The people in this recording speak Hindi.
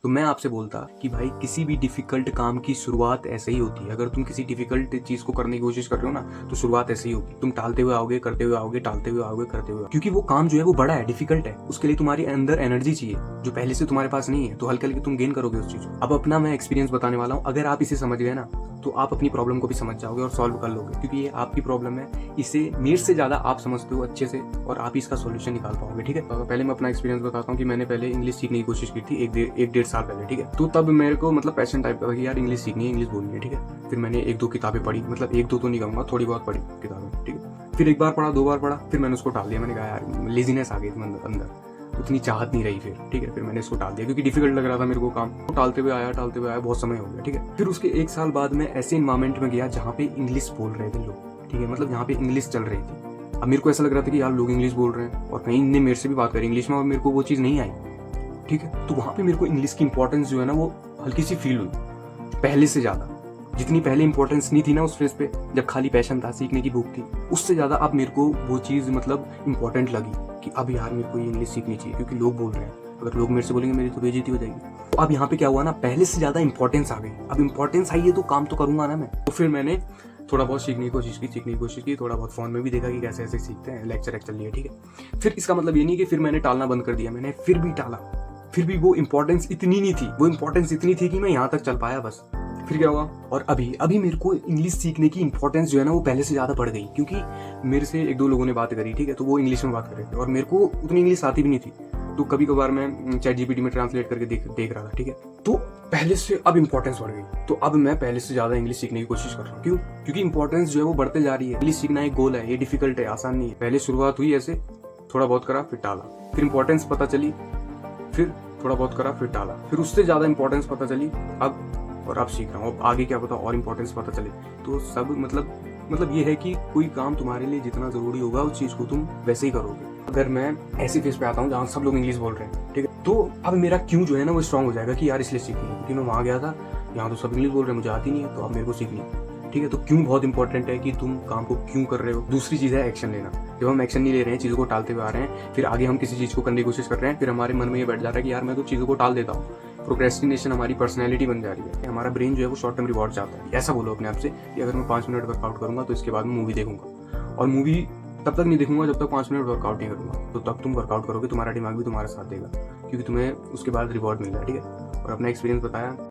तो मैं आपसे बोलता कि भाई किसी भी डिफिकल्ट काम की शुरुआत ऐसे ही होती है। अगर तुम किसी डिफिकल्ट चीज को करने की कोशिश कर रहे हो ना, तो शुरुआत ऐसे ही होगी। तुम टालते हुए आओगे, करते हुए आओगे, टालते हुए आओगे, करते हुए, क्योंकि वो काम जो है वो बड़ा है, डिफिकल्ट है। उसके लिए तुम्हारी अंदर एनर्जी चाहिए जो पहले से तुम्हारे पास नहीं है। तो हल्के हल्के तुम गेन करोगे उस चीज को। अब अपना मैं एक्सपीरियंस बताने वाला हूँ। अगर आप इसे समझ गए ना, तो आप अपनी प्रॉब्लम को भी समझ जाओगे और सॉल्व कर लोगे, क्योंकि ये आपकी प्रॉब्लम है। इसे मेरे से ज्यादा आप समझते हो अच्छे से और आप इसका सॉल्यूशन निकाल पाओगे। ठीक है, तो पहले मैं अपना एक्सपीरियंस बताता हूँ कि मैंने पहले इंग्लिश सीखने की कोशिश की थी एक डेढ़ साल पहले। ठीक है, तो तब मेरे को मतलब पैशन टाइप का था कि यार इंग्लिश सीखनी है, इंग्लिश बोलनी है। ठीक है, फिर मैंने एक दो किताबें पढ़ी, मतलब एक दो तो नहीं कहूँगा, थोड़ी बहुत पढ़ी किताबें। ठीक है, फिर एक बार पढ़ा, दो बार पढ़ा, फिर मैंने उसको टाल दिया। मैंने कहा यार लेजीनेस आ गई थी अंदर, उतनी चाहत नहीं रही फिर। ठीक है, फिर मैंने इसको टाल दिया क्योंकि डिफिकल्ट लग रहा था मेरे को काम। तो टालते हुए आया, बहुत समय हो गया। ठीक है, फिर उसके एक साल बाद में ऐसे इन्वायरमेंट में गया जहाँ पे इंग्लिश बोल रहे थे लोग। ठीक है, मतलब यहाँ पे इंग्लिश चल रही थी। अब मेरे को ऐसा लग रहा था कि यार लोग इंग्लिश बोल रहे हैं और कहीं इनने मेरे से भी बात करी इंग्लिश में और मेरे को वो चीज़ नहीं आई। ठीक है, तो वहाँ पे मेरे को इंग्लिश की इंपॉर्टेंस जो है ना वो हल्की सी फील हुई, पहले से ज़्यादा। जितनी पहले इंपॉर्टेंस नहीं थी ना उस फेज पे, जब खाली पैशन था, सीखने की भूख थी, उससे ज़्यादा अब मेरे को वो चीज़ मतलब इंपॉर्टेंट लगी कि अब यार मेरे को ये इंग्लिश सीखनी चाहिए क्योंकि लोग बोल रहे हैं। अगर लोग मेरे से बोलेंगे मेरी तो बेइज्जती हो जाएगी। तो अब यहाँ पे क्या हुआ ना, पहले से ज़्यादा इंपॉर्टेंस आ गई। अब इंपॉर्टेंस आई है तो काम तो करूंगा ना मैं। तो फिर मैंने थोड़ा बहुत सीखने की कोशिश की, थोड़ा बहुत फोन में भी देखा कि कैसे ऐसे सीखते हैं, लेक्चर लिए। ठीक है, फिर इसका मतलब ये नहीं कि फिर मैंने टालना बंद कर दिया। मैंने फिर भी टाला, फिर भी वो इंपॉर्टेंस इतनी नहीं थी। वो इंपॉर्टेंस इतनी थी कि मैं यहाँ तक चल पाया बस। फिर क्या हुआ, और अभी मेरे को इंग्लिश सीखने की इंपॉर्टेंस जो है ना वो पहले से ज़्यादा बढ़ गई, क्योंकि मेरे से एक दो लोगों ने बात करी। ठीक है, तो वो इंग्लिश में बात कर रहे थे और मेरे को उतनी इंग्लिश आती भी नहीं थी। तो कभी कभार मैं चैट जीपीटी में ट्रांसलेट करके देख रहा था। ठीक है, तो पहले से अब इंपॉर्टेंस बढ़ गई। तो अब मैं पहले से ज़्यादा इंग्लिश सीखने की कोशिश कर रहा हूँ। क्यों? क्योंकि इंपॉर्टेंस जो है वो बढ़ते जा रही है। इंग्लिश सीखना एक गोल है, ये डिफिकल्ट है, आसान नहीं है। पहले शुरुआत हुई ऐसे, थोड़ा बहुत करा फिर टाला, फिर इंपॉर्टेंस पता चली, फिर थोड़ा बहुत करा फिर टाला, फिर उससे ज़्यादा इंपॉर्टेंस पता चली अब सीख रहा हूँ। अब आगे क्या पता और इंपॉर्टेंस पता चले। तो सब मतलब ये है कि कोई काम तुम्हारे लिए जितना जरूरी होगा उस चीज को तुम वैसे ही करोगे। अगर मैं ऐसी फेज पे आता हूँ जहाँ सब लोग इंग्लिश बोल रहे हैं, ठीक है, तो अब मेरा क्यों जो है ना वो स्ट्रांग हो जाएगा कि यार इसलिए सीखनी है, क्योंकि मैं वहाँ गया था, यहाँ तो सब इंग्लिश बोल रहे हैं, मुझे आती नहीं है, तो अब मेरे को सीखनी है। ठीक है, तो क्यों बहुत इंपॉर्टेंट है कि तुम काम को क्यों कर रहे हो। दूसरी चीज है एक्शन लेना। जब हम एक्शन नहीं ले रहे हैं, चीजों को टालते हुए आ रहे हैं, फिर आगे हम किसी चीज को करने की कोशिश कर रहे हैं, फिर हमारे मन में ये बैठ जा रहा है कि यार मैं तो चीजों को टाल देता हूँ। प्रोक्रेस्टिनेशन हमारी पर्सनैलिटी बन जा रही है। हमारा ब्रेन जो है वो शॉर्ट टर्म रिवॉर्ड चाहता है। ऐसा बोलो अपने आप से कि अगर मैं 5 मिनट वर्कआउट करूंगा तो इसके बाद मैं मूवी देखूंगा, और मूवी तब तक नहीं देखूंगा जब तक 5 मिनट वर्कआउट नहीं करूंगा। तो तब तुम वर्कआउट करोगे, तुम्हारा दिमाग भी तुम्हारा साथ देगा, क्योंकि तुम्हें उसके बाद रिवॉर्ड मिल रहा है। ठीक है, और अपना एक्सपीरियंस बताया।